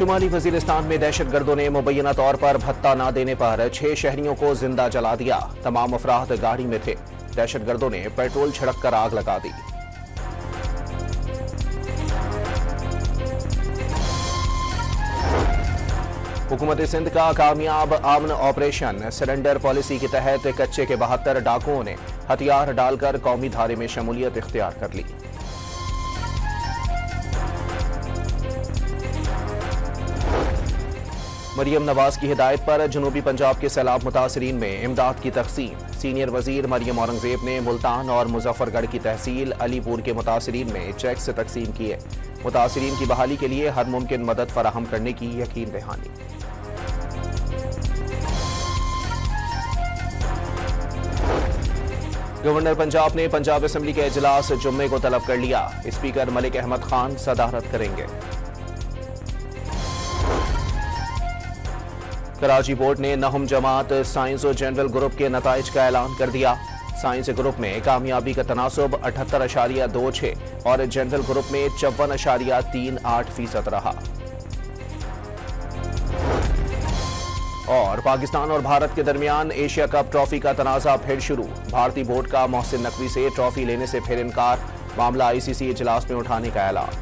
शुमाली वजीरिस्तान में दहशतगर्दों ने मुबैना तौर पर भत्ता न देने पर 6 शहरियों को जिंदा जला दिया। तमाम अफराद गाड़ी में थे। दहशतगर्दों ने पेट्रोल छिड़क कर आग लगा दी। हुकूमत सिंध का कामयाब आमन ऑपरेशन। सरेंडर पॉलिसी के तहत कच्चे के 72 डाकुओं ने हथियार डालकर कौमी धारे में शमूलियत इख्तियार कर ली। मरियम नवाज की हिदायत पर जनूबी पंजाब के सैलाब मुतासरीन में इमदाद की तकसीम। सीनियर वजीर मरियम औरंगजेब ने मुल्तान और मुजफ्फरगढ़ की तहसील अलीपुर के मुतासरीन में चेक से तकसीम किए। मुतासरीन की बहाली के लिए हर मुमकिन मदद फराहम करने की यकीन दहानी। गवर्नर पंजाब ने पंजाब असेंबली के इजलास जुम्मे को तलब कर लिया। स्पीकर मलिक अहमद खान सदारत करेंगे। कराची बोर्ड ने नहम जमात साइंस और जनरल ग्रुप के नताइज का ऐलान कर दिया। साइंस ग्रुप में कामयाबी का तनासुब 78.26 और जनरल ग्रुप में 54.38% रहा। और पाकिस्तान और भारत के दरमियान एशिया कप ट्रॉफी का तनाज़ा फिर शुरू। भारतीय बोर्ड का मोहसिन नकवी से ट्रॉफी लेने से फिर इनकार। मामला ICC इजलास में उठाने का ऐलान।